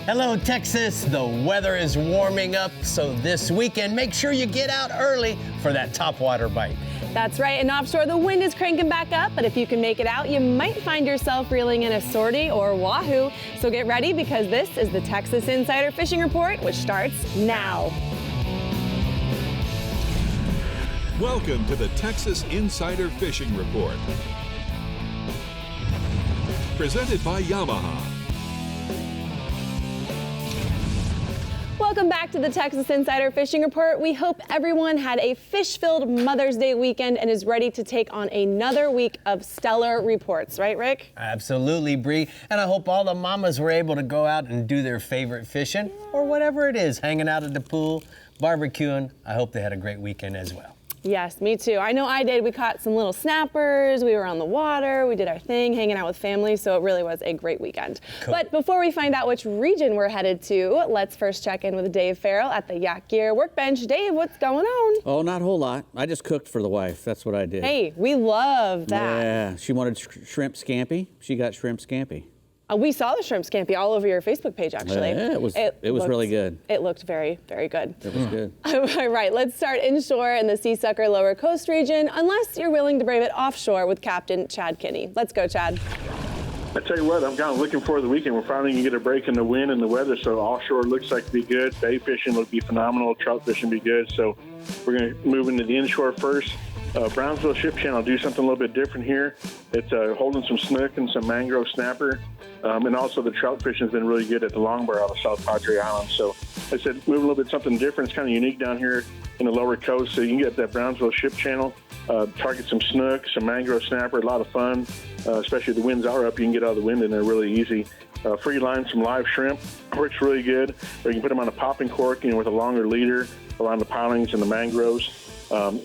Hello, Texas. The weather is warming up, so this weekend, make sure you get out early for that topwater bite. That's right, and offshore the wind is cranking back up, but if you can make it out, you might find yourself reeling in a sortie or wahoo. So get ready because this is the Texas Insider Fishing Report, which starts now. Welcome to the Texas Insider Fishing Report. Presented by Yamaha. Welcome back to the Texas Insider Fishing Report. We hope everyone had a fish-filled Mother's Day weekend and is ready to take on another week of stellar reports. Right, Rick? Absolutely, Bree. And I hope all the mamas were able to go out and do their favorite fishing or whatever it is, hanging out at the pool, barbecuing. I hope they had a great weekend as well. Yes, me too. I know I did. We caught some little snappers. We were on the water. We did our thing, hanging out with family. So it really was a great weekend. Cool. But before we find out which region we're headed to, let's first check in with Dave Farrell at the Yak Gear Workbench. Dave, what's going on? Oh, not a whole lot. I just cooked for the wife. That's what I did. Hey, we love that. Yeah, she wanted shrimp scampi. She got shrimp scampi. We saw the shrimp scampi all over your Facebook page, actually. Yeah, it was really good. It looked very, very good. It was good. All right, let's start inshore in the Sea Sucker Lower Coast region, unless you're willing to brave it offshore with Captain Chad Kinney. Let's go, Chad. I tell you what, I'm kind of looking forward to the weekend. We're finally going to get a break in the wind and the weather, so offshore looks like to be good. Bay fishing will be phenomenal. Trout fishing will be good. So we're going to move into the inshore first. Brownsville Ship Channel, do something a little bit different here. It's holding some snook and some mangrove snapper. And also the trout fishing has been really good at the longbar out of South Padre Island. So I said, move a little bit something different. It's kind of unique down here in the lower coast. So you can get that Brownsville Ship Channel, target some snook, some mangrove snapper, a lot of fun. Especially if the winds are up, you can get out of the wind in there really easy. Free line, some live shrimp, works really good. Or you can put them on a popping cork, with a longer leader around the pilings and the mangroves.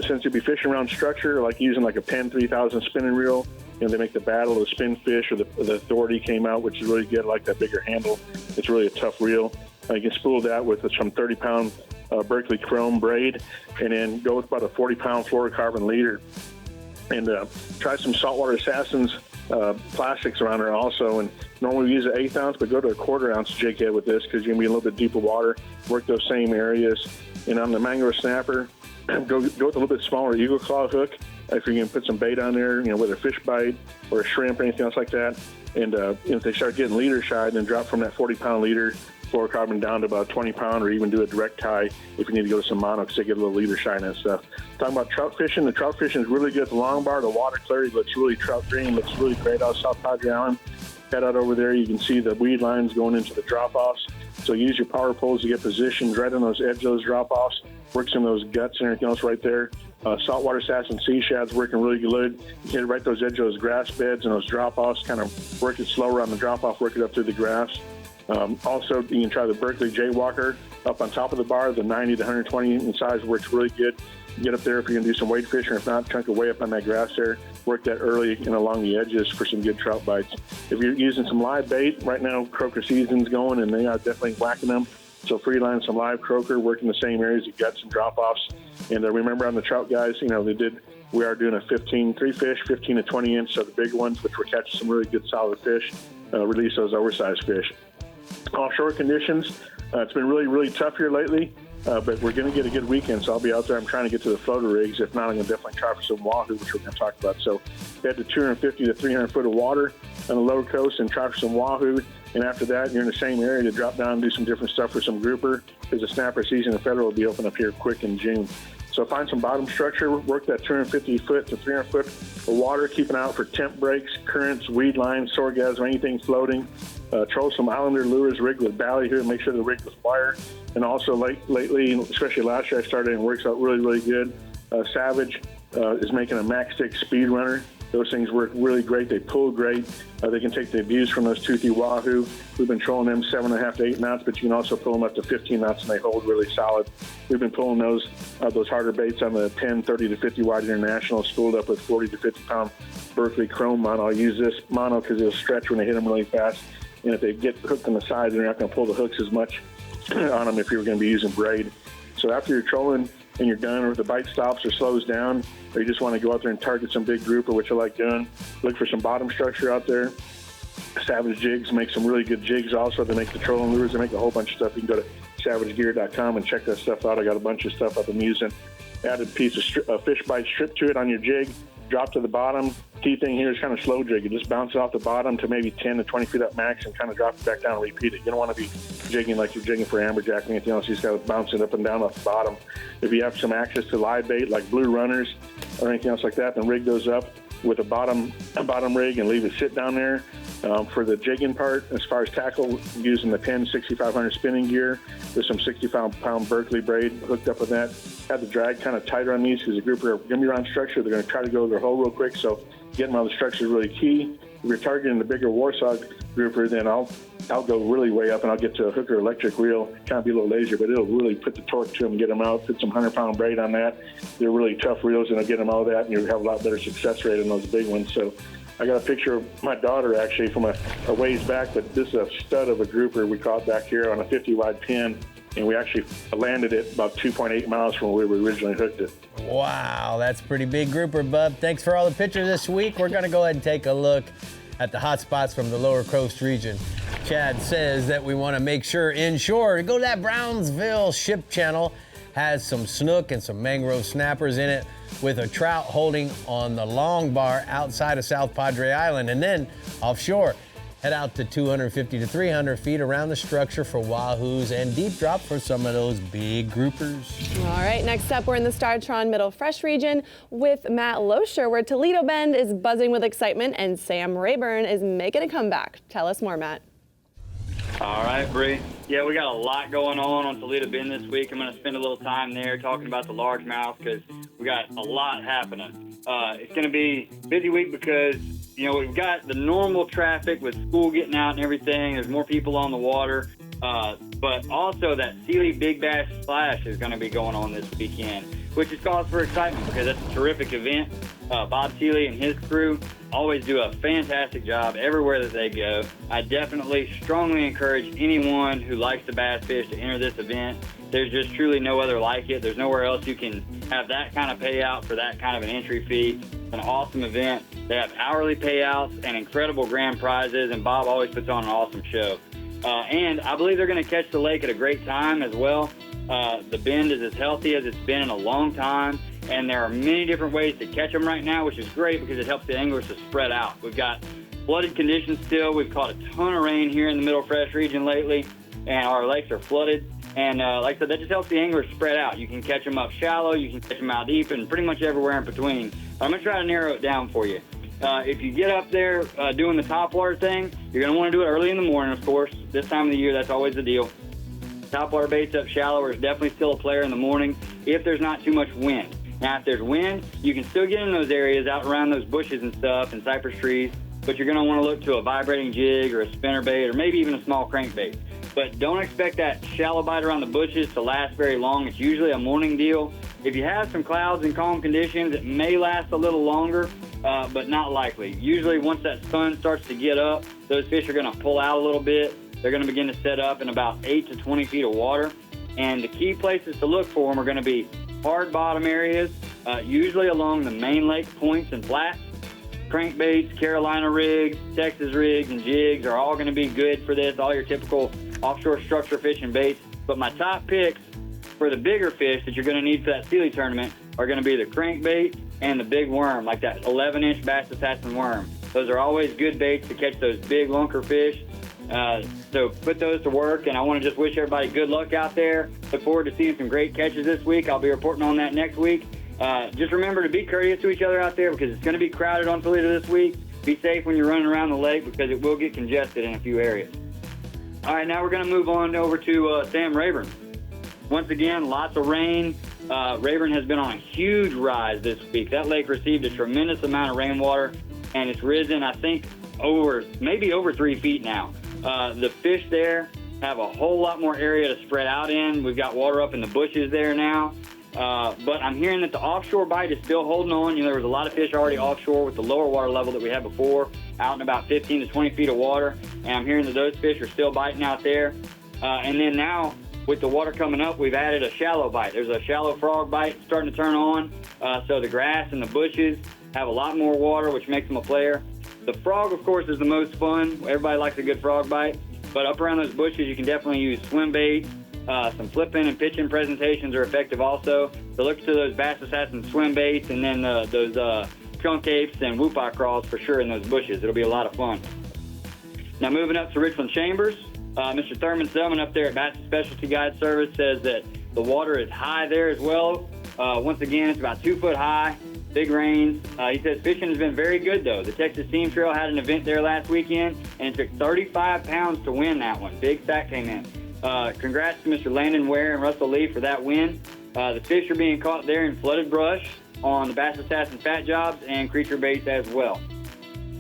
Since you'll be fishing around structure, like using like a Penn 3000 spinning reel, they make the battle of the spin fish, or the Authority came out, which is really good. I like that bigger handle. It's really a tough reel. You can spool that with some 30-pound Berkeley chrome braid, and then go with about a 40-pound fluorocarbon leader. And try some Saltwater Assassins plastics around there also. And normally we use an 1/8 ounce, but go to a 1/4 ounce jig head with this because you're going to be in a little bit deeper water. Work those same areas. And on the mangrove snapper, go with a little bit smaller eagle claw hook. If you're going to put some bait on there, whether a fish bite or a shrimp or anything else like that. And if they start getting leader shy, then drop from that 40-pound leader fluorocarbon down to about 20-pound, or even do a direct tie if you need to go to some mono because they get a little leader shyness stuff. Talking about trout fishing, the trout fishing is really good at the longbar. The water clarity looks really trout green, looks really great out South Padre Island. Head out over there, you can see the weed lines going into the drop-offs. So use your power poles to get positioned right on those edge of those drop-offs. Work some of those guts and everything else right there. Saltwater Assassin sea shads working really good. You can right those edge of those grass beds and those drop-offs, kind of work it slower on the drop-off, work it up through the grass. Also, you can try the Berkeley Jaywalker up on top of the bar. The 90 to 120 in size works really good. Get up there if you're going to do some weight fishing, or if not, chunk it way up on that grass there. Work that early and along the edges for some good trout bites. If you're using some live bait, right now croaker season's going, and they are definitely whacking them. So free line some live croaker, working the same areas of guts and drop-offs. And remember on the trout guys, we are doing a 3 fish, 15 to 20 inch, so the big ones, which we're catching some really good solid fish, release those oversized fish. Offshore conditions, it's been really, really tough here lately. But we're going to get a good weekend, so I'll be out there. I'm trying to get to the floater rigs. If not, I'm going to definitely try for some wahoo, which we're going to talk about. So head to 250 to 300 foot of water on the lower coast and try for some wahoo. And after that, you're in the same area to drop down and do some different stuff for some grouper, because the snapper season in Federal will be open up here quick in June. So find some bottom structure, work that 250 foot to 300 foot of water, keep an eye out for temp breaks, currents, weed lines, sorghum, anything floating. Troll some Islander lures rigged with ballyhoo, make sure the rig was wired. And also lately, especially last year, I started and it works out really, really good. Savage is making a max stick speed runner. Those things work really great. They pull great. They can take the abuse from those toothy wahoo. We've been trolling them 7.5 to 8 knots, but you can also pull them up to 15 knots, and they hold really solid. We've been pulling those harder baits on the 10, 30 to 50 wide international, spooled up with 40 to 50 pound Berkeley chrome mono. I'll use this mono because it'll stretch when they hit them really fast. And if they get hooked on the sides, they're not going to pull the hooks as much on them if you're going to be using braid. So after you're trolling and you're done, or if the bite stops or slows down, or you just want to go out there and target some big grouper, which I like doing, look for some bottom structure out there. Savage Jigs makes some really good jigs also. They make the trolling lures. They make a whole bunch of stuff. You can go to savagegear.com and check that stuff out. I got a bunch of stuff I've been using. Add a piece of fish bite strip to it on your jig. Drop to the bottom. Key thing here is kind of slow jig. You just bounce it off the bottom to maybe 10 to 20 feet up max and kind of drop it back down and repeat it. You don't want to be jigging like you're jigging for amberjack or anything else. You just got to bounce it up and down off the bottom. If you have some access to live bait like blue runners or anything else like that, then rig those up with a bottom rig and leave it sit down there. For the jigging part, as far as tackle, using the 10 6500 spinning gear with some 65-pound Berkeley braid hooked up with that. Have the drag kind of tighter on these because the grouper are going to be around structure. They're going to try to go their hole real quick, so getting them on the structure is really key. If you're targeting the bigger Warsaw grouper, then I'll go really way up and I'll get to a hooker electric reel. Kind of be a little lazier, but it'll really put the torque to them and get them out. Put some 100-pound braid on that. They're really tough reels, and I'll get them out of that, and you'll have a lot better success rate on those big ones. So I got a picture of my daughter actually from a ways back, but this is a stud of a grouper we caught back here on a 50-wide pin, and we actually landed it about 2.8 miles from where we originally hooked it. Wow, that's a pretty big grouper, bub. Thanks for all the pictures this week. We're going to go ahead and take a look at the hot spots from the lower coast region. Chad says that we want to make sure inshore to go to that Brownsville ship channel. Has some snook and some mangrove snappers in it, with a trout holding on the long bar outside of South Padre Island. And then offshore, head out to 250 to 300 feet around the structure for wahoos and deep drop for some of those big groupers. All right, next up, we're in the Startron Middle Fresh region with Matt Loescher, where Toledo Bend is buzzing with excitement and Sam Rayburn is making a comeback. Tell us more, Matt. All right, Bree. Yeah, we got a lot going on Toledo Bend this week. I'm going to spend a little time there talking about the largemouth because we got a lot happening. It's going to be a busy week because, we've got the normal traffic with school getting out and everything. There's more people on the water. But also that Sealy Big Bass Splash is going to be going on this weekend, which is cause for excitement because that's a terrific event. Bob Sealy and his crew always do a fantastic job everywhere that they go. I definitely strongly encourage anyone who likes to bass fish to enter this event. There's just truly no other like it. There's nowhere else you can have that kind of payout for that kind of an entry fee. It's an awesome event. They have hourly payouts and incredible grand prizes, and Bob always puts on an awesome show. And I believe they're going to catch the lake at a great time as well. The Bend is as healthy as it's been in a long time, and there are many different ways to catch them right now, which is great because it helps the anglers to spread out. We've got flooded conditions still. We've caught a ton of rain here in the Middle Fresh region lately, and our lakes are flooded. And like I said, that just helps the anglers spread out. You can catch them up shallow, you can catch them out deep, and pretty much everywhere in between. I'm going to try to narrow it down for you. If you get up there doing the topwater thing, you're going to want to do it early in the morning, of course. This time of the year, that's always the deal. Topwater baits up shallower is definitely still a player in the morning if there's not too much wind. Now, if there's wind, you can still get in those areas out around those bushes and stuff and cypress trees, but you're going to want to look to a vibrating jig or a spinnerbait or maybe even a small crankbait. But don't expect that shallow bite around the bushes to last very long. It's usually a morning deal. If you have some clouds and calm conditions, it may last a little longer, but not likely. Usually once that sun starts to get up, those fish are going to pull out a little bit. They're going to begin to set up in about 8 to 20 feet of water. And the key places to look for them are going to be hard bottom areas, usually along the main lake points and flats. Crankbaits, Carolina rigs, Texas rigs, and jigs are all going to be good for this, all your typical offshore structure fishing baits. But my top picks for the bigger fish that you're going to need for that Sealy tournament are going to be the crankbait and the big worm, like that 11-inch Bass Assassin worm. Those are always good baits to catch those big lunker fish. So put those to work, and I want to just wish everybody good luck out there. Look forward to seeing some great catches this week. I'll be reporting on that next week. Just remember to be courteous to each other out there because it's going to be crowded on Toledo this week. Be safe when you're running around the lake because it will get congested in a few areas. All right, now we're going to move on over to Sam Rayburn. Once again, lots of rain. Rayburn has been on a huge rise this week. That lake received a tremendous amount of rainwater, and it's risen, I think, maybe over 3 feet now. The fish there have a whole lot more area to spread out in. We've got water up in the bushes there now. But I'm hearing that the offshore bite is still holding on. There was a lot of fish already offshore with the lower water level that we had before, out in about 15 to 20 feet of water. And I'm hearing that those fish are still biting out there. And then now, with the water coming up, we've added a shallow bite. There's a shallow frog bite starting to turn on. So the grass and the bushes have a lot more water, which makes them a player. The frog, of course, is the most fun. Everybody likes a good frog bite. But up around those bushes, you can definitely use swim bait. Some flipping and pitching presentations are effective also. So look to those Bass Assassin swim baits and then those skunk apes and whoop-eye crawls for sure in those bushes. It'll be a lot of fun. Now moving up to Richland Chambers, Mr. Thurman Selman up there at Bass Specialty Guide Service says that the water is high there as well. Once again, it's about 2 foot high, big rains. He says fishing has been very good though. The Texas Steam Trail had an event there last weekend and it took 35 pounds to win that one. Big sack came in. Congrats to Mr. Landon Ware and Russell Lee for that win. The fish are being caught there in flooded brush on the Bass Assassin Fat Jobs and creature baits as well.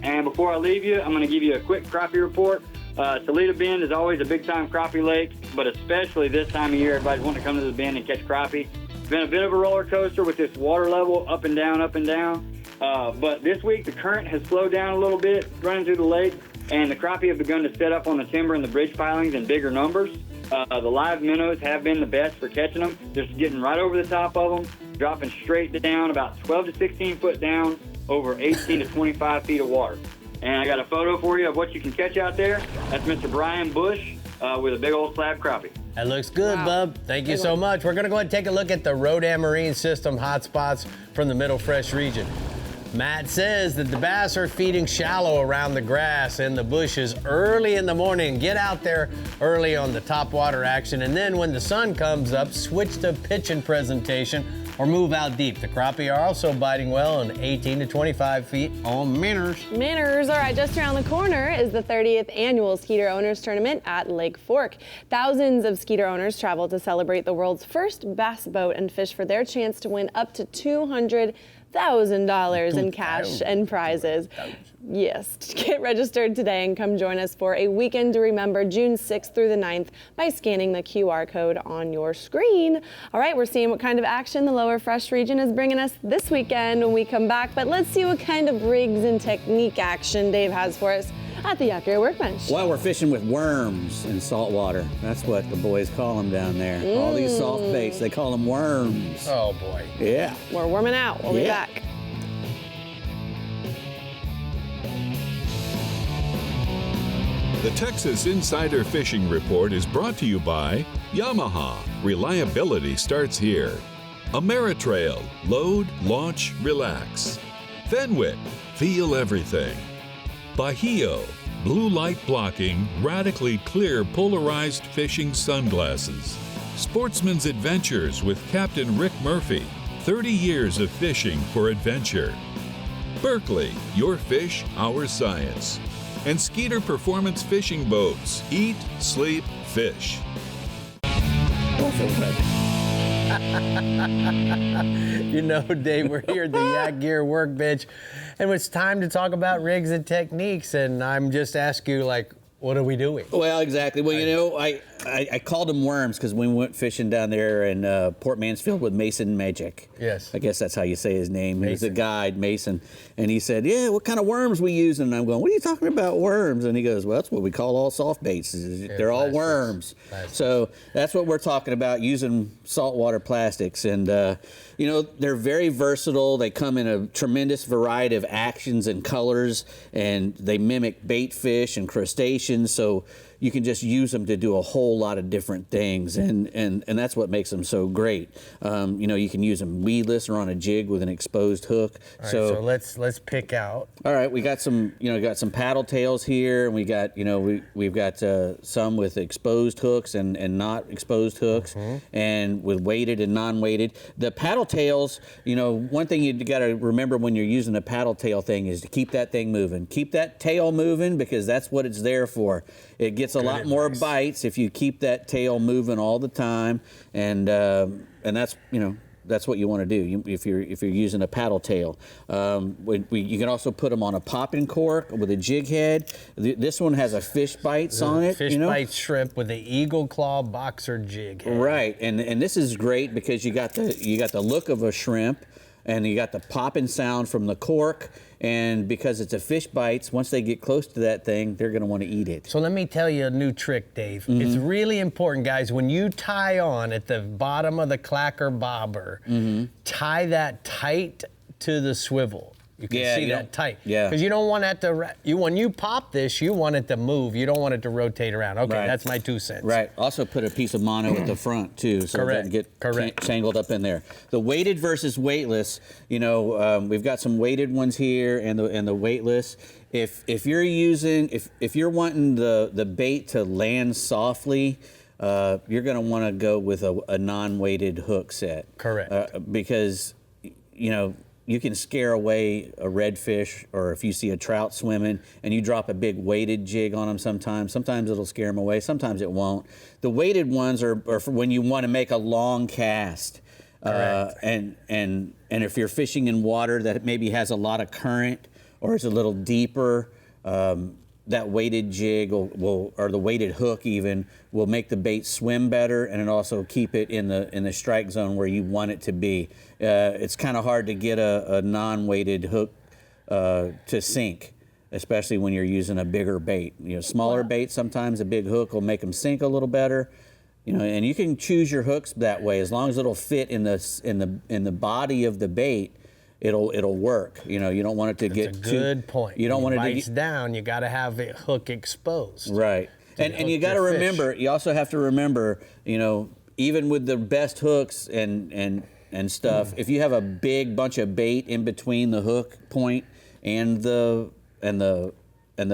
And before I leave you, I'm going to give you a quick crappie report. Toledo Bend is always a big-time crappie lake, but especially this time of year, everybody's wanting to come to the bend and catch crappie. It's been a bit of a roller coaster with this water level up and down, up and down. But this week, the current has slowed down a little bit running through the lake, and the crappie have begun to set up on the timber and the bridge pilings in bigger numbers. The live minnows have been the best for catching them, just getting right over the top of them, dropping straight down about 12 to 16 foot down over 18 to 25 feet of water. And I got a photo for you of what you can catch out there. That's Mr. Brian Bush with a big old slab crappie. That looks good, bub. Thank you so much. We're going to go ahead and take a look at the Rodan Marine System hotspots from the Middle Fresh region. Matt says that the bass are feeding shallow around the grass and the bushes early in the morning. Get out there early on the top water action, and then when the sun comes up, switch to pitching presentation or move out deep. The crappie are also biting well on 18 to 25 feet on minnows. Minnows. All right, just around the corner is the 30th annual Skeeter Owners Tournament at Lake Fork. Thousands of Skeeter owners travel to celebrate the world's first bass boat and fish for their chance to win up to $200,000 in cash and prizes. Yes, get registered today and come join us for a weekend to remember June 6th through the 9th by scanning the QR code on your screen. All right, we're seeing what kind of action the Lower Fresh region is bringing us this weekend when we come back, but let's see what kind of rigs and technique action Dave has for us at the Yacht Workbench. Well, we're fishing with worms in salt water. That's what the boys call them down there. All these soft baits, they call them worms. Oh boy. Yeah. We're warming out. We'll be back. The Texas Insider Fishing Report is brought to you by Yamaha. Reliability starts here. Ameritrail. Load, launch, relax. Fenwick. Feel everything. Bahio. Blue light blocking, radically clear polarized fishing sunglasses. Sportsman's Adventures with Captain Rick Murphy. 30 years of fishing for adventure. Berkeley. Your fish, our science. And Skeeter Performance Fishing Boats. Eat, sleep, fish. You know, Dave, we're here at the Yacht Gear Workbench, and it's time to talk about rigs and techniques, and I'm just asking you, like, what are we doing? Well, exactly. Well, you know, I called them worms because we went fishing down there in Port Mansfield with Mason Magic. Yes. I guess that's how you say his name. He's a guide, Mason. And he said, yeah, what kind of worms we using? And I'm going, what are you talking about, worms? And he goes, well, that's what we call all soft baits. They're all worms. So that's what we're talking about, using saltwater plastics. And, you know, they're very versatile. They come in a tremendous variety of actions and colors, and they mimic bait fish and crustaceans. So you can just use them to do a whole lot of different things, and that's what makes them so great. You know, you can use them weedless or on a jig with an exposed hook. All right, so let's pick out. All right, we got some, you know, got some paddle tails here, and we got, you know, we've got some with exposed hooks and not exposed hooks, and with weighted and non-weighted. The paddle tails, you know, one thing you got to remember when you're using a paddle tail thing is to keep that thing moving. Keep that tail moving, because that's what it's there for. It gets a lot more bites if you keep that tail moving all the time, and that's, you know, that's what you want to do if you're using a paddle tail. You can also put them on a popping cork with a jig head. This one has a fish bites on it. Fish bite shrimp with the Eagle Claw boxer jig head. Right, and this is great because you got the look of a shrimp, and you got the popping sound from the cork, and because it's a fish bites, once they get close to that thing, they're going to want to eat it. So let me tell you a new trick, Dave. It's really important, guys, when you tie on at the bottom of the clacker bobber, tie that tight to the swivel. You can see that tight. Yeah. Because you don't want that to, when you pop this, you want it to move. You don't want it to rotate around. Okay, Right. that's my 2 cents. Right. Also put a piece of mono at the front too, so it doesn't get tangled up in there. The weighted versus weightless, we've got some weighted ones here and the weightless. If you're wanting the bait to land softly, you're going to want to go with a non-weighted hook set. Correct. Because you can scare away a redfish, or if you see a trout swimming and you drop a big weighted jig on them sometimes it'll scare them away, sometimes it won't. The weighted ones are for when you want to make a long cast. And if you're fishing in water that maybe has a lot of current or is a little deeper, that weighted jig or the weighted hook even will make the bait swim better, and it also keep it in the strike zone where you want it to be. It's kind of hard to get a non-weighted hook to sink, especially when you're using a bigger bait. Smaller bait, sometimes a big hook will make them sink a little better. And you can choose your hooks that way as long as it'll fit in the body of the bait. It'll work. You don't want it to get too. Good point. You don't want it to get down. You got to have the hook exposed. Right. And you got to remember. You also have to remember. Even with the best hooks and stuff, if you have a big bunch of bait in between the hook point and the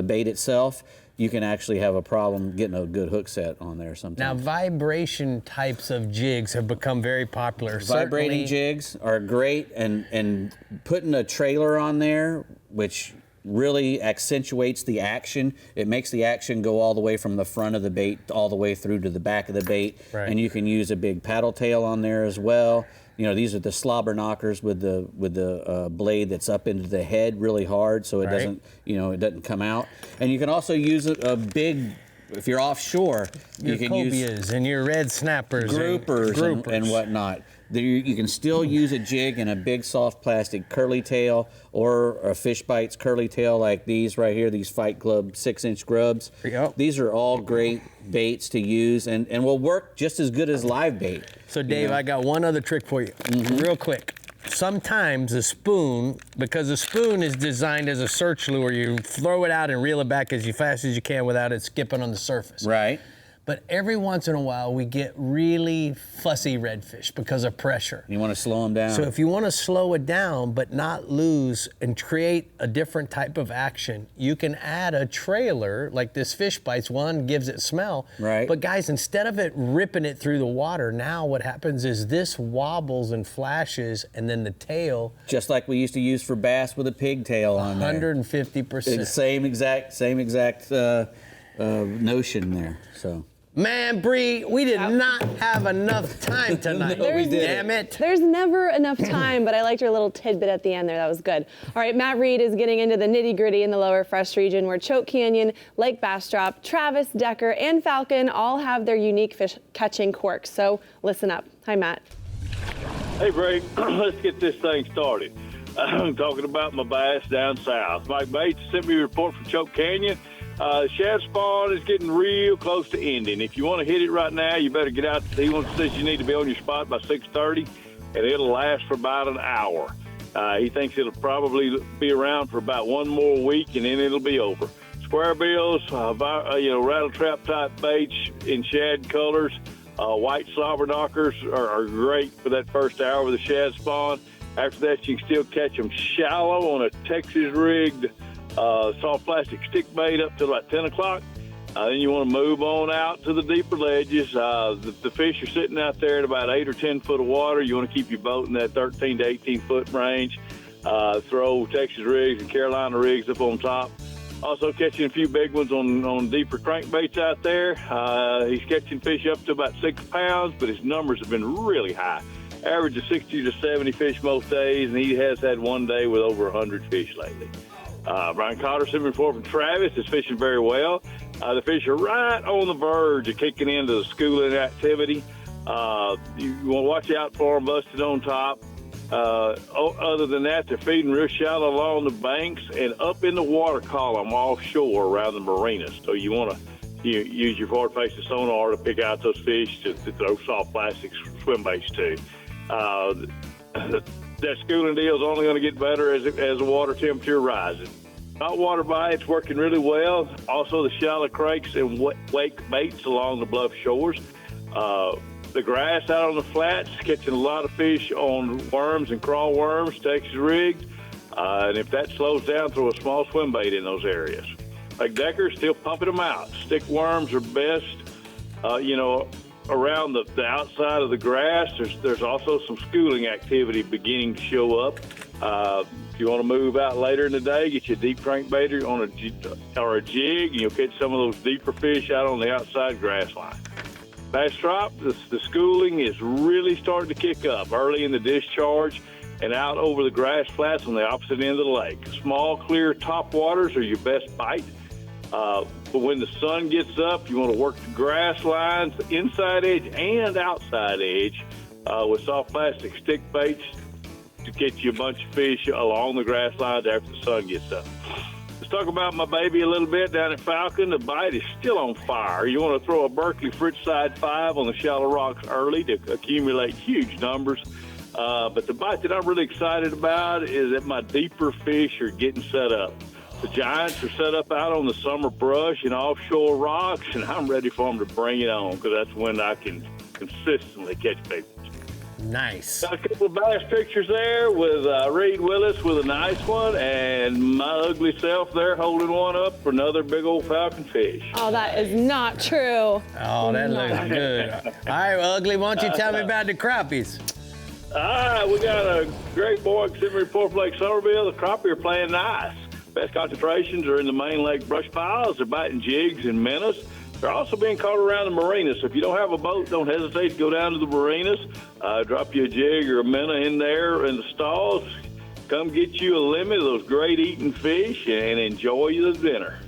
bait itself, you can actually have a problem getting a good hook set on there sometimes. Now, vibration types of jigs have become very popular. Vibrating jigs are great, and putting a trailer on there, which really accentuates the action. It makes the action go all the way from the front of the bait all the way through to the back of the bait. Right. And you can use a big paddle tail on there as well. These are the slobber knockers with the blade that's up into the head really hard, so it doesn't come out. And you can also use a big, if you're offshore, your you can cobias use and your red snappers, groupers and whatnot. You can still use a jig and a big soft plastic curly tail or a fish bites curly tail like these right here, these Fight Club 6-inch grubs. Yep. These are all great baits to use and will work just as good as live bait. So Dave, I got one other trick for you, real quick. Sometimes a spoon, because a spoon is designed as a search lure, you throw it out and reel it back as fast as you can without it skipping on the surface. Right. But every once in a while, we get really fussy redfish because of pressure. You want to slow them down. So if you want to slow it down but not lose and create a different type of action, you can add a trailer like this Fish Bites one, gives it smell. Right. But guys, instead of it ripping it through the water, now what happens is this wobbles and flashes, and then the tail. Just like we used to use for bass with a pigtail on there. 150%. Same exact notion there. So. Man, Bree, we did not have enough time tonight. No, we didn't. Damn it. There's never enough time, but I liked your little tidbit at the end there. That was good. All right, Matt Reed is getting into the nitty-gritty in the lower Fresh region, where Choke Canyon, Lake Bastrop, Travis, Decker, and Falcon all have their unique fish catching quirks. So listen up. Hi, Matt. Hey, Bree, let's get this thing started. I'm talking about my bass down south. Mike Bates sent me a report from Choke Canyon. Shad spawn is getting real close to ending. If you want to hit it right now, you better get out. He says you need to be on your spot by 6:30, and it'll last for about an hour. He thinks it'll probably be around for about one more week, and then it'll be over. Square bills, rattle trap type baits in shad colors, white slobber knockers are great for that first hour with the shad spawn. After that, you can still catch them shallow on a Texas rigged soft plastic stick bait up to about 10 o'clock. Then you want to move on out to the deeper ledges. The fish are sitting out there at about 8 or 10 foot of water. You want to keep your boat in that 13 to 18 foot range. Throw Texas rigs and Carolina rigs up on top. Also catching a few big ones on deeper crankbaits out there. He's catching fish up to about 6 pounds, but his numbers have been really high. Average of 60 to 70 fish most days, and he has had one day with over 100 fish lately. Brian Cotter, 74 from Travis, is fishing very well. The fish are right on the verge of kicking into the schooling activity. You want to watch out for them busted on top. Other than that, they're feeding real shallow along the banks and up in the water column offshore around the marinas. So you want to use your forward-facing sonar to pick out those fish to throw soft plastic swim baits to. that schooling deal is only going to get better as the water temperature rises. Saltwater bites working really well. Also, the shallow creeks and wake baits along the bluff shores. The grass out on the flats, catching a lot of fish on worms and crawl worms, Texas rigs. And if that slows down, throw a small swim bait in those areas. Like Decker's still pumping them out. Stick worms are best, around the outside of the grass. There's also some schooling activity beginning to show up. If you want to move out later in the day, get you a deep crankbaiter or a jig, and you'll catch some of those deeper fish out on the outside grass line. Bass drop, the schooling is really starting to kick up early in the discharge and out over the grass flats on the opposite end of the lake. Small, clear top waters are your best bite. But when the sun gets up, you want to work the grass lines, the inside edge and outside edge with soft plastic stick baits to get you a bunch of fish along the grass lines after the sun gets up. Let's talk about my baby a little bit down at Falcon. The bite is still on fire. You want to throw a Berkeley Fritz-side 5 on the shallow rocks early to accumulate huge numbers. But the bite that I'm really excited about is that my deeper fish are getting set up. The giants are set up out on the summer brush and offshore rocks, and I'm ready for them to bring it on because that's when I can consistently catch big ones. Nice. Got a couple of bass pictures there with Reed Willis with a nice one, and my ugly self there holding one up for another big old falcon fish. Oh, that is not true. Oh, that looks good. All right, well, Ugly, why don't you tell me about the crappies? All right, we got a great boy considering Port Lake Somerville. The crappie are playing nice. Best concentrations are in the main lake brush piles. They're biting jigs and minnows. They're also being caught around the marinas. So if you don't have a boat, don't hesitate to go down to the marinas. Drop you a jig or a minnow in there in the stalls. Come get you a limit of those great eating fish and enjoy the dinner.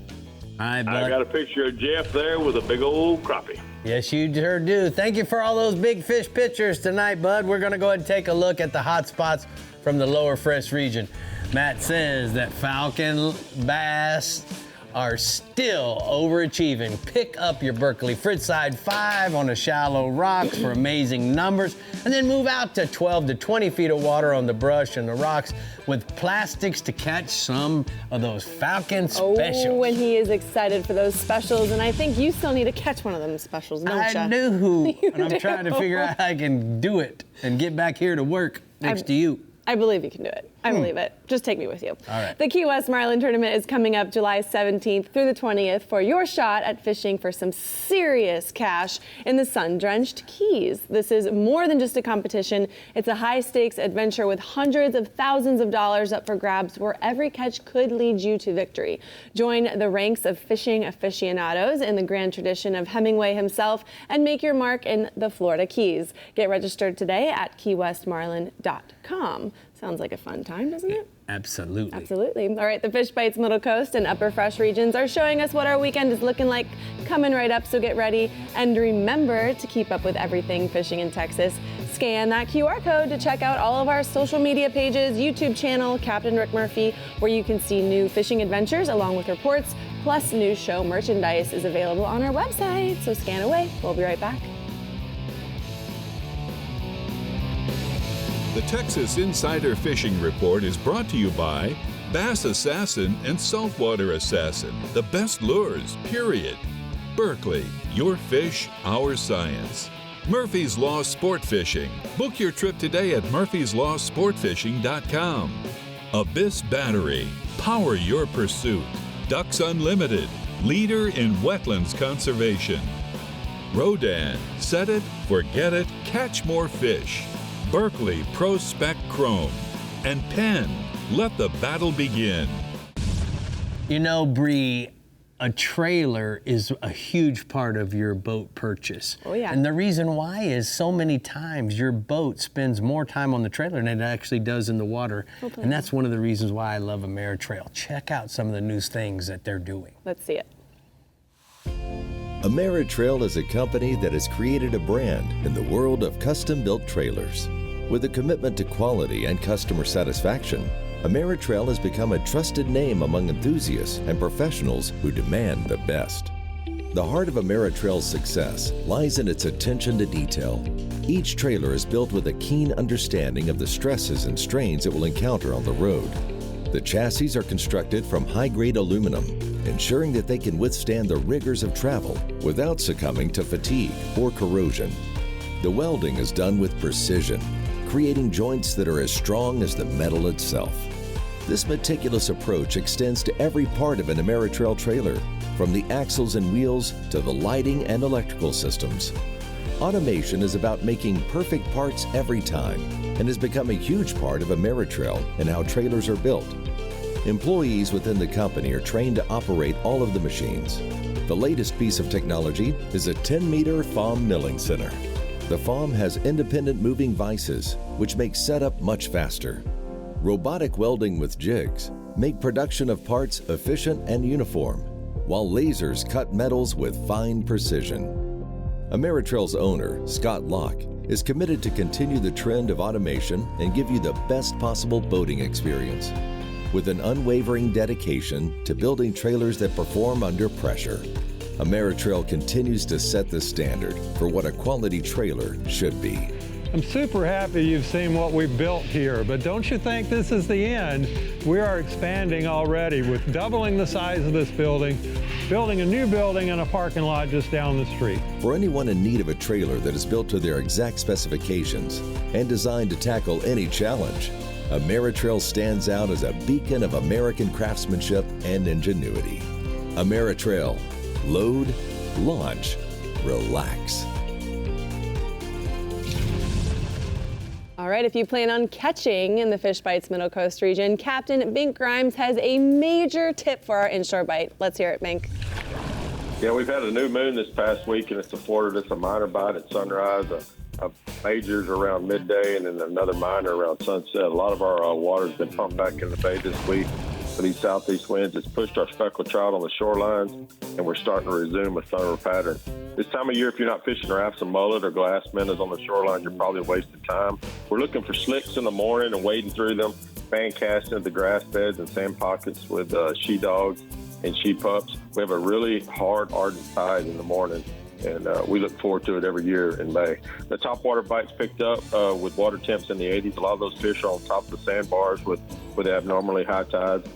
All right, bud. I got a picture of Jeff there with a big old crappie. Yes, you sure do. Thank you for all those big fish pictures tonight, bud. We're going to go ahead and take a look at the hot spots from the lower fresh region. Matt says that falcon bass are still overachieving. Pick up your Berkeley Fritz-side 5 on the shallow rocks for amazing numbers, and then move out to 12 to 20 feet of water on the brush and the rocks with plastics to catch some of those falcon specials. Oh, and he is excited for those specials, and I think you still need to catch one of them specials, don't you? I do, and I'm trying to figure out how I can do it and get back here to work next to you. I believe you can do it. I believe it. Just take me with you. All right. The Key West Marlin Tournament is coming up July 17th through the 20th for your shot at fishing for some serious cash in the sun-drenched Keys. This is more than just a competition. It's a high-stakes adventure with hundreds of thousands of dollars up for grabs where every catch could lead you to victory. Join the ranks of fishing aficionados in the grand tradition of Hemingway himself and make your mark in the Florida Keys. Get registered today at keywestmarlin.com. Sounds like a fun time, doesn't it? Absolutely. Absolutely. All right, the Fish Bites Middle Coast and Upper Fresh regions are showing us what our weekend is looking like coming right up, so get ready. And remember to keep up with everything fishing in Texas. Scan that QR code to check out all of our social media pages, YouTube channel, Captain Rick Murphy, where you can see new fishing adventures along with reports, plus new show merchandise is available on our website. So scan away. We'll be right back. The Texas Insider Fishing Report is brought to you by Bass Assassin and Saltwater Assassin, the best lures, period. Berkeley, your fish, our science. Murphy's Law Sport Fishing. Book your trip today at murphyslawsportfishing.com. Abyss Battery. Power your pursuit. Ducks Unlimited. Leader in wetlands conservation. Rodan. Set it, forget it, catch more fish. Berkeley Pro Spec Chrome, and Penn. Let the battle begin. You know, Bree, a trailer is a huge part of your boat purchase. Oh, yeah. And the reason why is so many times your boat spends more time on the trailer than it actually does in the water. Okay. And that's one of the reasons why I love Ameritrail. Check out some of the new things that they're doing. Let's see it. Ameritrail is a company that has created a brand in the world of custom-built trailers. With a commitment to quality and customer satisfaction, Ameritrail has become a trusted name among enthusiasts and professionals who demand the best. The heart of Ameritrail's success lies in its attention to detail. Each trailer is built with a keen understanding of the stresses and strains it will encounter on the road. The chassis are constructed from high-grade aluminum, ensuring that they can withstand the rigors of travel without succumbing to fatigue or corrosion. The welding is done with precision, creating joints that are as strong as the metal itself. This meticulous approach extends to every part of an Ameritrail trailer, from the axles and wheels to the lighting and electrical systems. Automation is about making perfect parts every time and has become a huge part of Ameritrail and how trailers are built. Employees within the company are trained to operate all of the machines. The latest piece of technology is a 10-meter FOM milling center. The FOM has independent moving vices, which makes setup much faster. Robotic welding with jigs make production of parts efficient and uniform, while lasers cut metals with fine precision. Ameritrail's owner, Scott Locke, is committed to continue the trend of automation and give you the best possible boating experience. With an unwavering dedication to building trailers that perform under pressure, Ameritrail continues to set the standard for what a quality trailer should be. I'm super happy you've seen what we've built here, but don't you think this is the end? We are expanding already with doubling the size of this building, building a new building and a parking lot just down the street. For anyone in need of a trailer that is built to their exact specifications and designed to tackle any challenge, Ameritrail stands out as a beacon of American craftsmanship and ingenuity. Ameritrail. Load, launch, relax. All right, if you plan on catching in the Fish Bites Middle Coast region, Captain Bink Grimes has a major tip for our inshore bite. Let's hear it, Bink. Yeah, we've had a new moon this past week, and it's afforded us a minor bite at sunrise, a majors around midday, and then another minor around sunset. A lot of our water's been pumped back in the bay this week for these southeast winds. It's pushed our speckled trout on the shorelines, and we're starting to resume a summer pattern. This time of year, if you're not fishing rafts and mullet or glass minnows on the shoreline, you're probably wasting time. We're looking for slicks in the morning and wading through them, fan casting into the grass beds and sand pockets with she dogs and she pups. We have a really hard, ardent tide in the morning, and we look forward to it every year in May. The topwater bites picked up with water temps in the 80s. A lot of those fish are on top of the sandbars with abnormally high tides.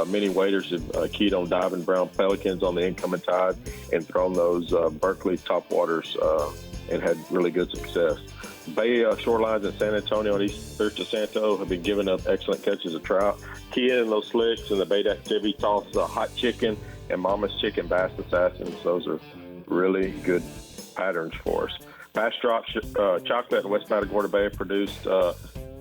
Many waders have keyed on diving brown pelicans on the incoming tide and thrown those Berkeley topwaters and had really good success. Bay shorelines in San Antonio and East Espiritu Santo have been giving up excellent catches of trout. Key in those slicks and the bait activity, toss hot chicken and mama's chicken bass assassins. Those are really good patterns for us. Bass drop chocolate in West Matagorda Bay have produced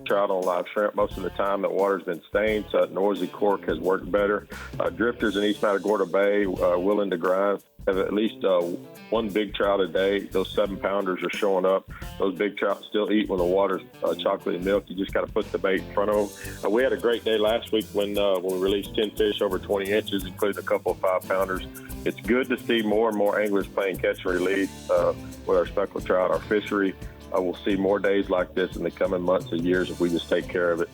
trout on live shrimp. Most of the time that water's been stained, so that noisy cork has worked better. Drifters in East Matagorda Bay willing to grind have at least one big trout a day. Those 7-pounders are showing up. Those big trout still eat when the water's chocolatey milk. You just got to put the bait in front of them. We had a great day last week when we released 10 fish over 20 inches, including a couple of 5-pounders. It's good to see more and more anglers playing catch and release with our speckled trout. Our fishery we'll see more days like this in the coming months and years if we just take care of it.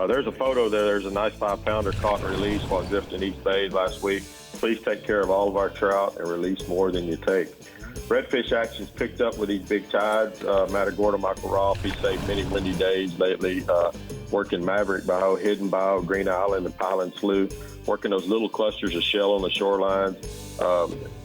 There's a photo there. There's a nice 5-pounder caught and released while drifting East Bay last week. Please take care of all of our trout and release more than you take. Redfish action's picked up with these big tides. Matagorda, Michael Rolfe, he's saved many windy days lately, working Maverick Bow, Hidden Bow, Green Island, and Piling Slough, working those little clusters of shell on the shorelines,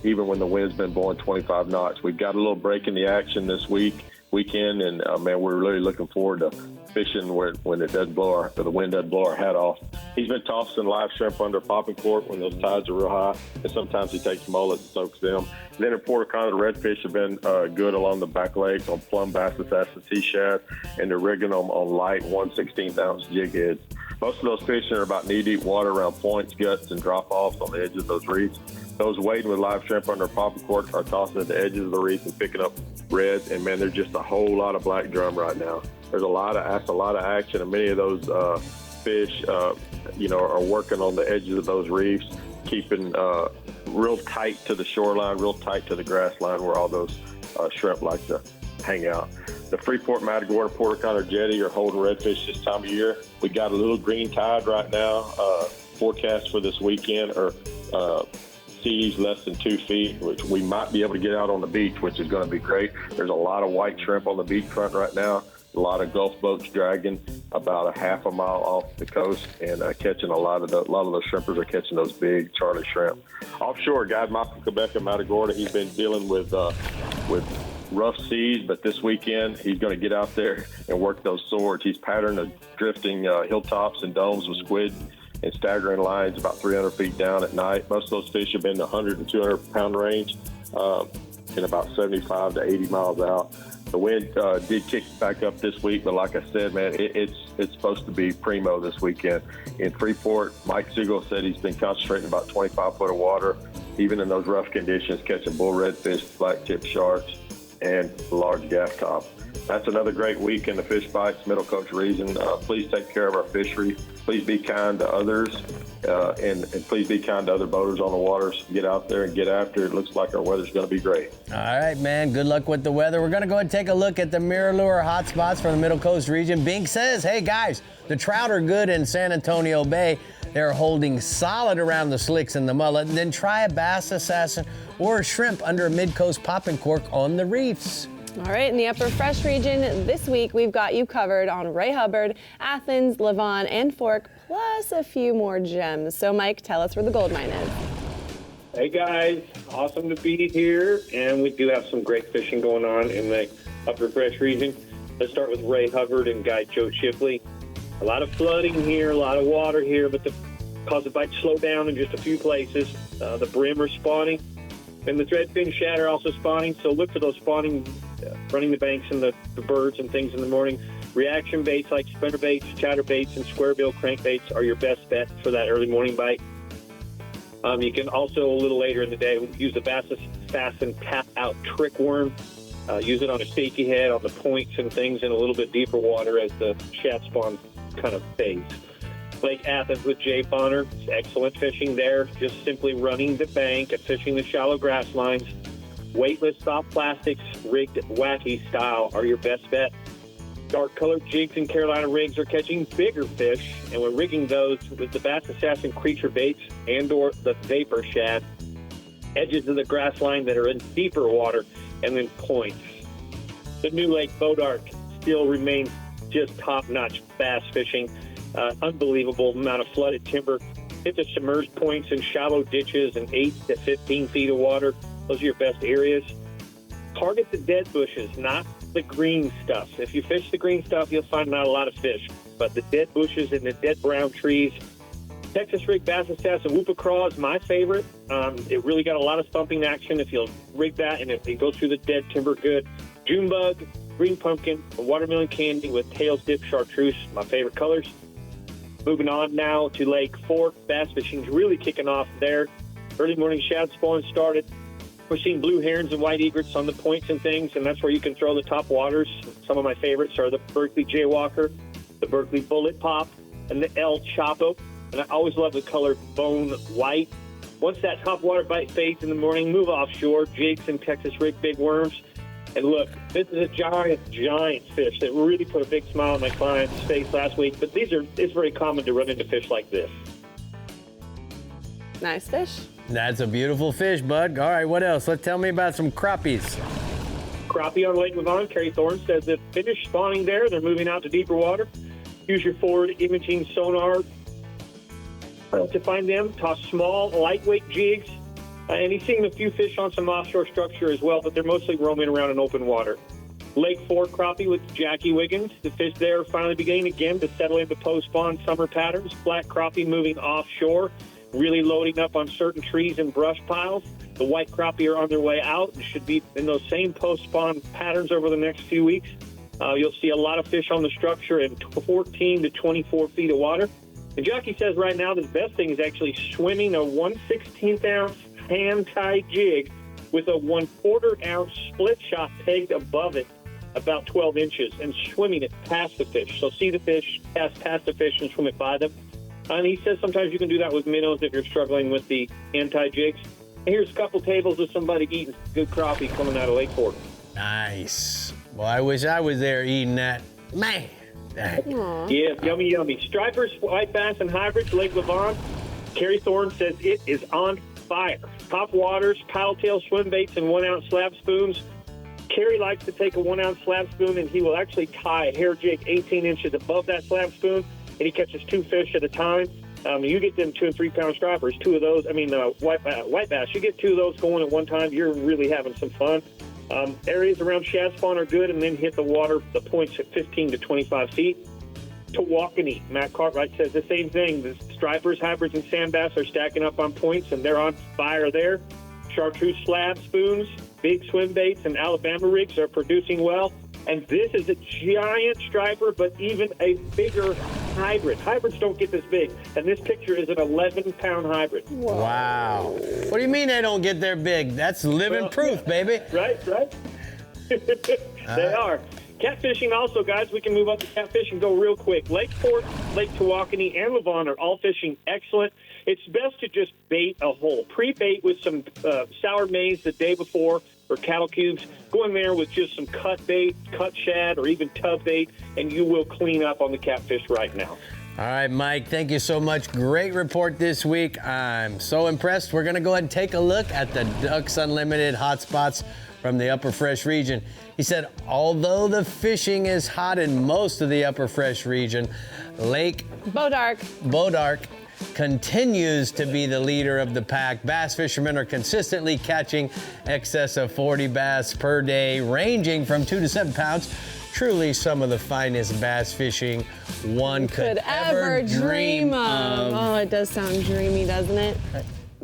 even when the wind's been blowing 25 knots. We've got a little break in the action this weekend, and man, we're really looking forward to fishing when it doesn't blow the wind doesn't blow our hat off. He's been tossing live shrimp under popping cork when those tides are real high, and sometimes he takes mullet and soaks them. And then in Puerto Cana, the redfish have been good along the back legs on plum bass, assassin, sea shad, and they're rigging them on light 1/16-ounce jig heads. Most of those fish are about knee-deep water around points, guts, and drop-offs on the edges of those reefs. Those wading with live shrimp under popping cork are tossing at the edges of the reef and picking up reds, and man, there's just a whole lot of black drum right now. There's a lot of action, and many of those fish, are working on the edges of those reefs, keeping real tight to the shoreline, real tight to the grass line where all those shrimp like to hang out. The Freeport, Matagorda, Puerto Cana jetty are holding redfish this time of year. We got a little green tide right now. Forecast for this weekend or seas less than 2 feet, which we might be able to get out on the beach, which is going to be great. There's a lot of white shrimp on the beachfront right now. A lot of Gulf boats dragging about a half a mile off the coast and catching a lot of those shrimpers are catching those big Charlie shrimp. Offshore, guy Michael Quebec in Matagorda, he's been dealing with rough seas, but this weekend he's going to get out there and work those swords. He's patterned a drifting hilltops and domes with squid and staggering lines about 300 feet down at night. Most of those fish have been in the 100 to 200 pound range and about 75 to 80 miles out. The wind did kick back up this week, but like I said, man, it's supposed to be primo this weekend. In Freeport, Mike Siegel said he's been concentrating about 25 foot of water, even in those rough conditions, catching bull redfish, black-tip sharks, and large gaff top. That's another great week in the Fish Bites Middle Coast region. Please take care of our fishery. Please be kind to others, and please be kind to other boaters on the waters. Get out there and get after it. It looks like our weather's going to be great. All right, man. Good luck with the weather. We're going to go ahead and take a look at the mirror lure hotspots from the Middle Coast region. Bink says, hey, guys, the trout are good in San Antonio Bay. They're holding solid around the slicks and the mullet. And then try a bass assassin or a shrimp under a mid-coast popping cork on the reefs. All right, in the Upper Fresh region, this week we've got you covered on Ray Hubbard, Athens, Levant, and Fork, plus a few more gems. So, Mike, tell us where the gold mine is. Hey, guys. Awesome to be here, and we do have some great fishing going on in the Upper Fresh region. Let's start with Ray Hubbard and guide Joe Shipley. A lot of flooding here, a lot of water here, but cause the bite to slow down in just a few places. The brim are spawning, and the threadfin shad are also spawning, so look for those spawning running the banks and the birds and things in the morning. Reaction baits like spinner baits, chatter baits, and square bill crankbaits are your best bet for that early morning bite. You can also, a little later in the day, use the Bass Assassin Tap Out Trick Worm. Use it on a shaky head, on the points and things in a little bit deeper water as the shad spawn kind of fades. Lake Athens with Jay Bonner. It's excellent fishing there. Just simply running the bank and fishing the shallow grass lines. Weightless soft plastics, rigged wacky style are your best bet. Dark colored jigs and Carolina rigs are catching bigger fish, and we're rigging those with the Bass Assassin creature baits and or the vapor shad. Edges of the grass line that are in deeper water, and then points. The New Lake Bodark still remains just top-notch bass fishing. Unbelievable amount of flooded timber. Hit the submerged points in shallow ditches and 8 to 15 feet of water. Those are your best areas. Target the dead bushes, not the green stuff. If you fish the green stuff, you'll find not a lot of fish. But the dead bushes and the dead brown trees. Texas rig Bass Assassin Whoopa Craw is my favorite. It really got a lot of thumping action if you'll rig that and if it goes through the dead timber good. June bug, green pumpkin, watermelon candy with tails dip chartreuse, my favorite colors. Moving on now to Lake Fork. Bass fishing's really kicking off there. Early morning shad spawn started. We're seeing blue herons and white egrets on the points and things, and that's where you can throw the top waters. Some of my favorites are the Berkeley Jaywalker, the Berkeley Bullet Pop, and the El Chapo. And I always love the color bone white. Once that top water bite fades in the morning, move offshore, jigs and Texas rig big worms. And look, this is a giant fish that really put a big smile on my client's face last week. But it's very common to run into fish like this. Nice fish. That's a beautiful fish, bud. All right, what else? Tell me about some crappies. Crappie on Lake Levant. Kerry Thorne says that finished spawning there. They're moving out to deeper water. Use your forward imaging sonar to find them. Toss small, lightweight jigs. And he's seeing a few fish on some offshore structure as well, but they're mostly roaming around in open water. Lake Fork crappie with Jackie Wiggins. The fish there are finally beginning again to settle into post-spawn summer patterns. Black crappie moving offshore, really loading up on certain trees and brush piles. The white crappie are on their way out and should be in those same post-spawn patterns over the next few weeks. You'll see a lot of fish on the structure in 14 to 24 feet of water. And Jackie says right now the best thing is actually swimming a 1/16 ounce hand-tied jig with a 1/4 ounce split shot pegged above it about 12 inches and swimming it past the fish. So see the fish, past the fish and swim it by them. And he says sometimes you can do that with minnows if you're struggling with the hand-tied-jigs. And here's a couple tables of somebody eating good crappie coming out of Lake Fork. Nice. Well, I wish I was there eating that. Man. Aww. Yeah, yummy. Stripers, white bass, and hybrids, Lake Levant. Kerry Thorne says it is on fire. Top waters, paddle tail swim baits, and 1 ounce slab spoons. Kerry likes to take a 1 ounce slab spoon, and he will actually tie a hair jig 18 inches above that slab spoon, and he catches 2 fish at a time. You get them 2 and 3 pound stripers, 2 of those. White bass. You get 2 of those going at one time, you're really having some fun. Areas around shad spawn are good, and then hit the water, the points at 15 to 25 feet. Tawakoni. Matt Cartwright says the same thing. The stripers, hybrids, and sand bass are stacking up on points, and they're on fire there. Chartreuse slab spoons, big swim baits, and Alabama rigs are producing well. And this is a giant striper, but even a bigger hybrid. Hybrids don't get this big. And this picture is an 11-pound hybrid. Wow. What do you mean they don't get their big? That's living proof, baby. Right. They are. Catfishing also, guys. We can move up to catfishing, go real quick. Lake Fork, Lake Tawakoni, and Levon are all fishing excellent. It's best to just bait a hole. Pre-bait with some sour maize the day before or cattle cubes. Go in there with just some cut bait, cut shad, or even tub bait, and you will clean up on the catfish right now. All right, Mike, thank you so much. Great report this week. I'm so impressed. We're going to go ahead and take a look at the Ducks Unlimited hotspots from the Upper Fresh region. He said, although the fishing is hot in most of the Upper Fresh region, Lake Bodark continues to be the leader of the pack. Bass fishermen are consistently catching excess of 40 bass per day, ranging from 2 to 7 pounds. Truly some of the finest bass fishing one could ever dream of. Oh, it does sound dreamy, doesn't it?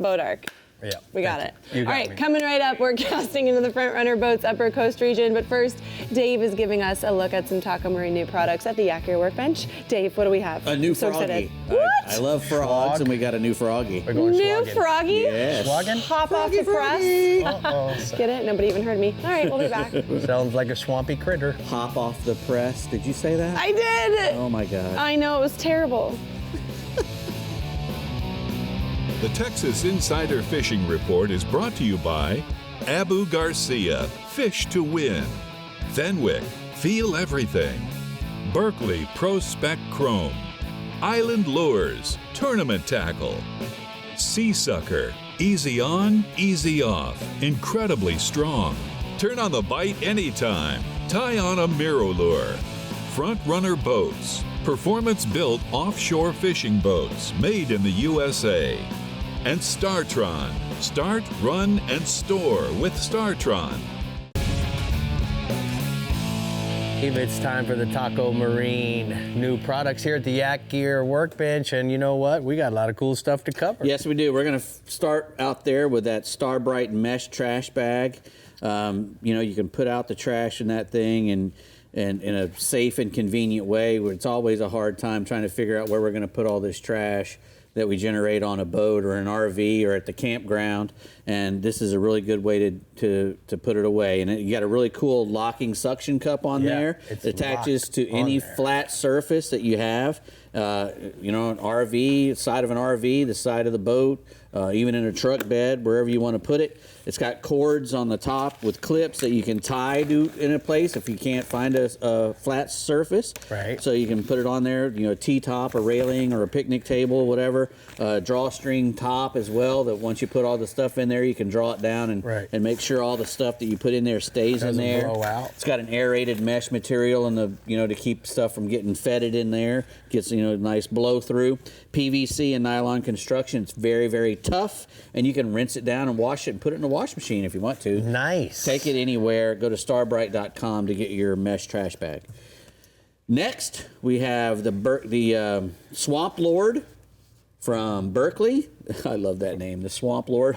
Bodark. Yeah, we got it. All right, coming right up, we're casting into the Front Runner Boats Upper Coast region. But first, Dave is giving us a look at some Taco Marine new products at the Yak Gear Workbench. Dave, what do we have? A new so froggy. What? I love frogs, and we got a new froggy. We're going New schwagging. froggy? Yes. Schwagging? Hop off the press. Get it? Nobody even heard me. All right, we'll be back. Sounds like a swampy critter. Hop off the press. Did you say that? I did. Oh my God. I know, it was terrible. The Texas Insider Fishing Report is brought to you by Abu Garcia, Fish to Win, Fenwick, Feel Everything, Berkeley Pro Spec Chrome, Island Lures, Tournament Tackle, Sea Sucker, easy on, easy off, incredibly strong. Turn on the bite anytime. Tie on a Miro lure. Front Runner Boats, performance-built offshore fishing boats made in the USA. And Startron. Start, run, and store with Startron. It's time for the Taco Marine new products here at the Yak Gear Workbench. And you know what? We got a lot of cool stuff to cover. Yes, we do. We're going to start out there with that Starbright mesh trash bag. You can put out the trash in that thing and in a safe and convenient way, where it's always a hard time trying to figure out where we're going to put all this trash that we generate on a boat or an RV or at the campground. And this is a really good way to put it away. And you got a really cool locking suction cup on there. It attaches to any flat surface that you have. An RV, side of an RV, the side of the boat, even in a truck bed, wherever you want to put it. It's got cords on the top with clips that you can tie in a place if you can't find a flat surface. Right. So you can put it on there, a T-top, a railing, or a picnic table, whatever. Drawstring top as well, that once you put all the stuff in there, you can draw it down and make sure all the stuff that you put in there stays in there. Blow out. It's got an aerated mesh material in the, to keep stuff from getting fetid in there. Gets, nice blow through. PVC and nylon construction. It's very, very tough, and you can rinse it down and wash it and put it in a wash machine if you want to. Nice. Take it anywhere. Go to starbright.com to get your mesh trash bag. Next, we have the Swamp Lord from Berkeley. I love that name, the Swamp Lord.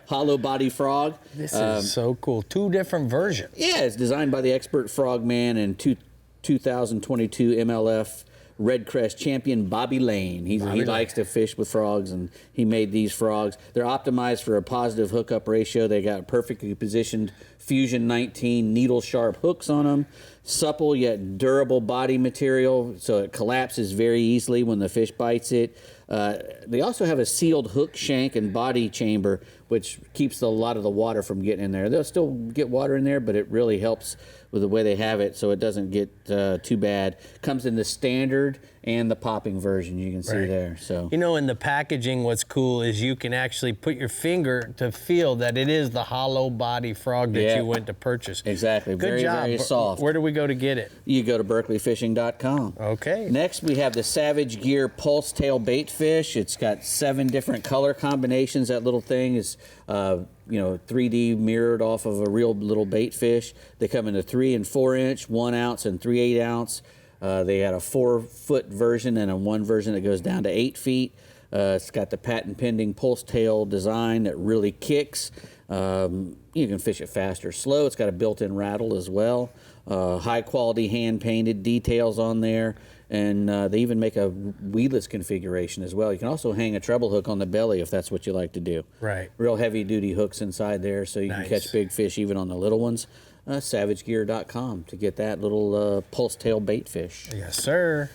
Hollow body frog. This is so cool. 2 different versions. Yeah, it's designed by the expert frogman and 2022 MLF Red Crest champion Bobby Lane. He likes to fish with frogs, and he made these frogs. They're optimized for a positive hookup ratio. They got perfectly positioned Fusion 19 needle sharp hooks on them. Supple yet durable body material, so it collapses very easily when the fish bites it. They also have a sealed hook shank and body chamber, which keeps a lot of the water from getting in there. They'll still get water in there, but it really helps with the way they have it, so it doesn't get too bad. Comes in the standard and the popping version you can see Right. there. So You know, in the packaging, what's cool is you can actually put your finger to feel that it is the hollow body frog that Yeah. you went to purchase. exactly, Good very job. very soft. Where do we go to get it? You go to berkeleyfishing.com. Okay. Next, we have the Savage Gear Pulse Tail Bait Fish. It's got 7 different color combinations. That little thing is, 3D mirrored off of a real little bait fish. They come in a 3 and 4 inch, 1 ounce, and 3/8 ounce. They had a 4-foot version and a 1 version that goes down to 8 feet. It's got the patent pending pulse tail design that really kicks. You can fish it fast or slow. It's got a built-in rattle as well. High quality hand painted details on there. And they even make a weedless configuration as well. You can also hang a treble hook on the belly if that's what you like to do. Right. Real heavy duty hooks inside there so you Nice. can catch big fish even on the little ones. SavageGear.com to get that little pulse tail bait fish. Yes, sir.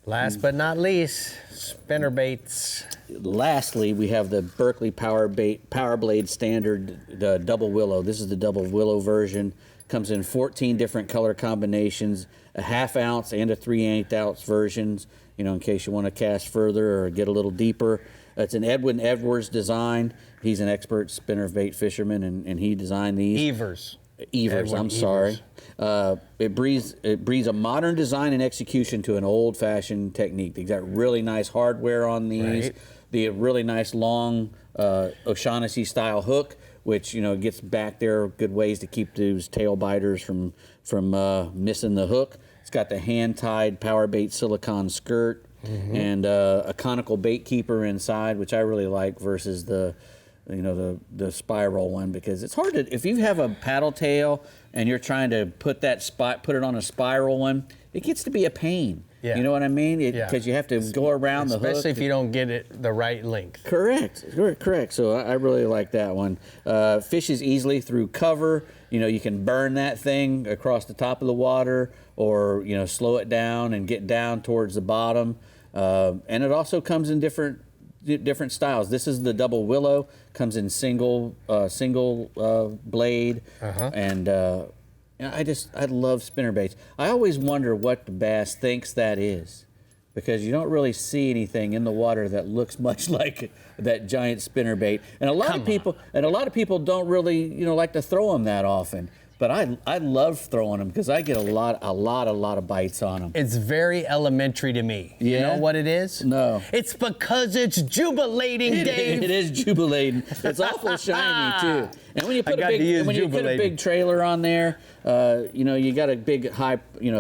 Last but not least, spinner baits. Lastly, we have the Berkeley Power Blade Standard Double Willow. This is the Double Willow version. Comes in 14 different color combinations, a 1/2 ounce and a 3/8 ounce versions, in case you want to cast further or get a little deeper. It's an Edwin Edwards design. He's an expert spinner bait fisherman, and he designed these. Evers. Evers, Edwin I'm sorry. Evers. It breeds a modern design and execution to an old-fashioned technique. They got really nice hardware on these. Right. The really nice long O'Shaughnessy-style hook, which gets back there good ways to keep those tail biters from missing the hook. It's got the hand-tied power bait silicone skirt and a conical bait keeper inside, which I really like versus the spiral one, because it's hard to, if you have a paddle tail and you're trying to put it on a spiral one, it gets to be a pain. Yeah. You know what I mean? Yeah. Because you have to go around the hook. Especially if you don't get it the right length. Correct. So I really like that one. Fishes easily through cover. You can burn that thing across the top of the water, or slow it down and get down towards the bottom. And it also comes in different styles. This is the Double Willow. Comes in single blade, and I love spinner baits. I always wonder what the bass thinks that is, because you don't really see anything in the water that looks much like that giant spinner bait. And a lot of people don't really like to throw them that often. But I love throwing them because I get a lot of bites on them. It's very elementary to me. Yeah? You know what it is? No. It's because it's jubilating, Dave. It is jubilating. It's awful shiny too. And when you put a big trailer on there, you got a big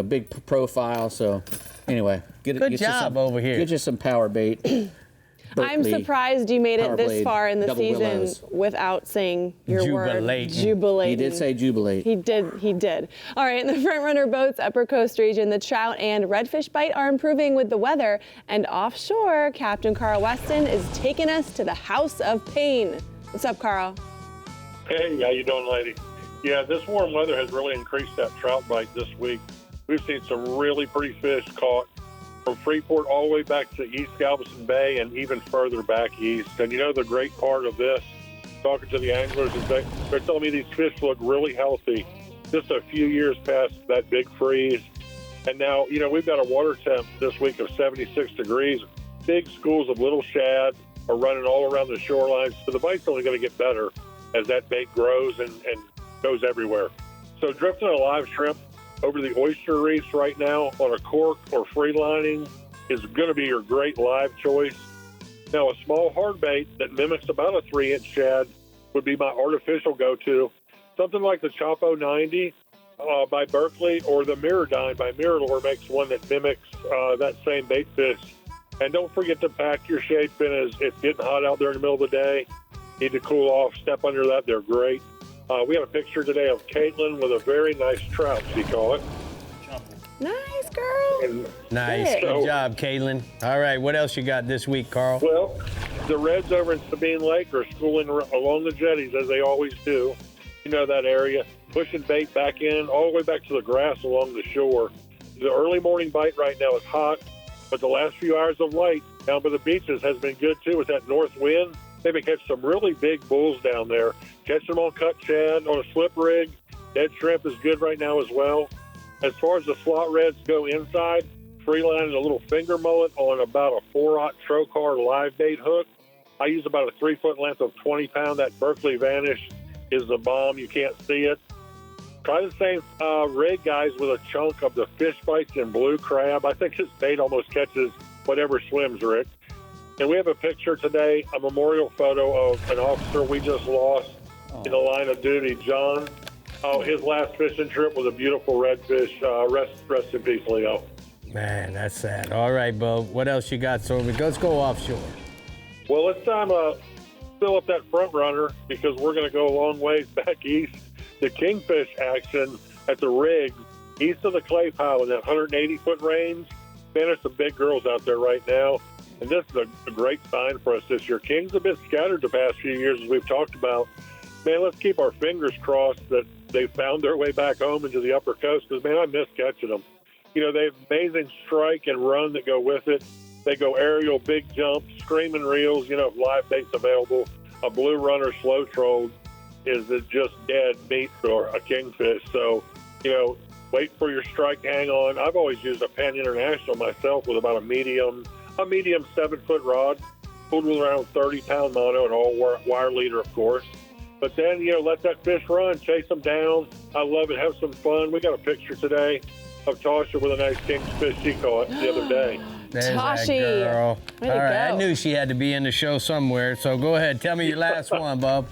big profile. So anyway, Good job over here. Get you some power bait. I'm surprised you made it this Powerblade far in the Double season Willows. without saying your Jubilating. word. Jubilating. He did say jubilate. He did. All right, in the front runner boats, upper coast region, the trout and redfish bite are improving with the weather. And offshore, Captain Carl Weston is taking us to the House of Pain. What's up, Carl? Hey, how you doing, lady? Yeah, this warm weather has really increased that trout bite this week. We've seen some really pretty fish caught from Freeport all the way back to East Galveston Bay and even further back east. And the great part of this, talking to the anglers, is they're telling me these fish look really healthy just a few years past that big freeze. And now, we've got a water temp this week of 76 degrees. Big schools of little shad are running all around the shoreline. So the bite's only going to get better as that bait grows and goes everywhere. So drifting a live shrimp over the oyster reefs right now on a cork or free lining is going to be your great live choice. Now, a small hard bait that mimics about a 3-inch shad would be my artificial go-to. Something like the Chopo 90 by Berkeley, or the Mirrodine by Mirador makes one that mimics that same bait fish. And don't forget to pack your shade fin as it's getting hot out there in the middle of the day. Need to cool off, step under that, they're great. We have a picture today of Caitlin with a very nice trout, she called it. Nice, girl. Nice. Good job, Caitlin. All right, what else you got this week, Carl? Well, the Reds over in Sabine Lake are schooling along the jetties, as they always do. That area, pushing bait back in, all the way back to the grass along the shore. The early morning bite right now is hot, but the last few hours of light down by the beaches has been good, too, with that north wind. They've been catching some really big bulls down there. Catching them on cut shad, on a slip rig. Dead shrimp is good right now as well. As far as the slot reds go inside, free-lining a little finger mullet on about a 4/0 Trocar live bait hook. I use about a 3-foot length of 20-pound. That Berkeley Vanish is the bomb. You can't see it. Try the same rig, guys, with a chunk of the Fish Bites and blue crab. I think this bait almost catches whatever swims, Rick. And we have a picture today, a memorial photo of an officer we just lost in the line of duty, John. His last fishing trip was a beautiful redfish. Rest in peace, Leo. Man, that's sad. All right, Bub. What else you got, Stormy? Let's go offshore. Well, it's time to fill up that front runner because we're going to go a long ways back east. The kingfish action at the rig east of the clay pile in that 180-foot range. Man, there's some big girls out there right now. And this is a great sign for us this year. King's a bit scattered the past few years, as we've talked about. Man, let's keep our fingers crossed that they found their way back home into the upper coast because, man, I miss catching them. You know, they have amazing strike and run that go with it. They go aerial, big jumps, screaming reels, you know, live baits available. A blue runner slow trolled is just dead meat for a kingfish. So, you know, wait for your strike, hang on. I've always used a Penn International myself with about a medium 7-foot rod, pulled with around 30-pound mono and all wire leader, of course. But then, you know, let that fish run, chase them down. I love it. Have some fun. We got a picture today of Tasha with a nice kingfish she caught the other day. There's Tashi. that girl. Way to All right, go. I knew she had to be in the show somewhere. So go ahead. Tell me your last one, Bub.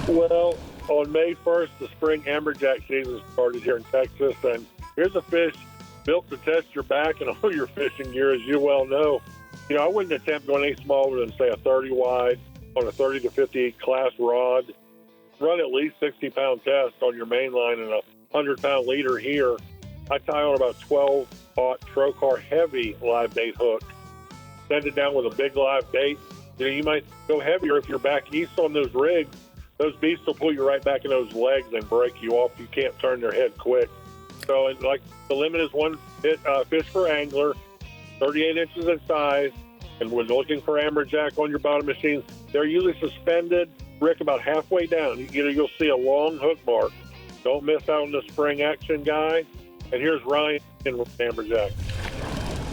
Well, on May 1st, the spring amberjack season started here in Texas. And here's a fish built to test your back and all your fishing gear, as you well know. You know, I wouldn't attempt going any smaller than, say, a 30 wide on a 30 to 50 class rod. Run at least 60-pound test on your main line and a 100-pound leader here. I tie on about 12-aught Trocar heavy live bait hook. Send it down with a big live bait. You know, you might go heavier if you're back east on those rigs. Those beasts will pull you right back in those legs and break you off. You can't turn their head quick. So, like, the limit is one fish per angler, 38 inches in size. And when looking for amberjack on your bottom machines, they're usually suspended, Rick, about halfway down. You know, you'll see a long hook mark. Don't miss out on the spring action, guy. And here's Ryan with amberjack.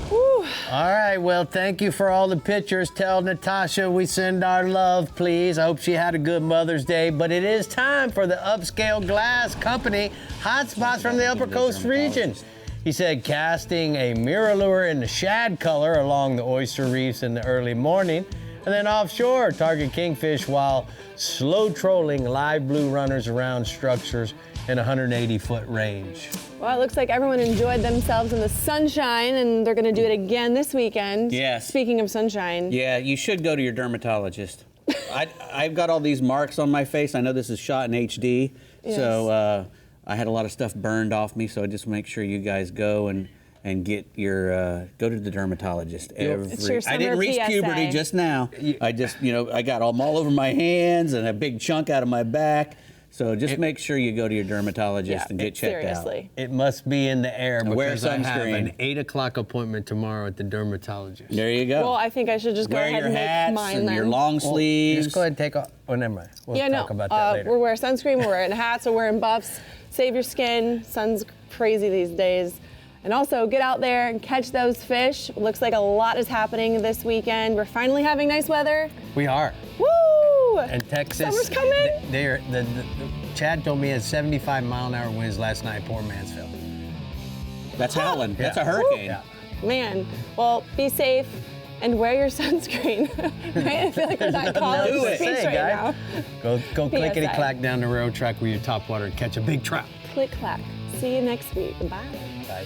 Whew. All right, well, thank you for all the pictures. Tell Natasha we send our love, please. I hope she had a good Mother's Day. But it is time for the Upscale Glass Company hotspots from the Upper Coast region. He said casting a mirror lure in the shad color along the oyster reefs in the early morning, and then offshore target kingfish while slow trolling live blue runners around structures in 180-foot range. Well, it looks like everyone enjoyed themselves in the sunshine, and they're going to do it again this weekend. Yes. Speaking of sunshine. Yeah, you should go to your dermatologist. I've got all these marks on my face. I know this is shot in HD, Yes. so I had a lot of stuff burned off me. So I just make sure you guys go and get your go to the dermatologist It's your I didn't summer reach PSA. puberty just now. I just, you know, I got them all over my hands and a big chunk out of my back. So just make sure you go to your dermatologist and get checked seriously. It must be in the air wear because I have sunscreen. an 8 o'clock appointment tomorrow at the dermatologist. out. There you go. Well, I think I should just go wear ahead your and hats make mine and then. your long Well, sleeves. just go ahead and take off. Oh, never mind. We'll talk about that later. We're wearing sunscreen, we're wearing hats, we're wearing buffs. Save your skin. Sun's crazy these days. And also get out there and catch those fish. Looks like a lot is happening this weekend. We're finally having nice weather. We are. Woo! And Texas, Summer's coming. the Chad told me it had 75-mile-an-hour winds last night, poor Mansfield. That's howling. That's Yeah. a hurricane. Yeah. Man, well, be safe and wear your sunscreen. Right? I feel like we're not calling Do the it. streets Say, right guy. now. Go PSA. clickety-clack down the railroad track with your top water and catch a big trout. Click clack. See you next week. Bye. Bye.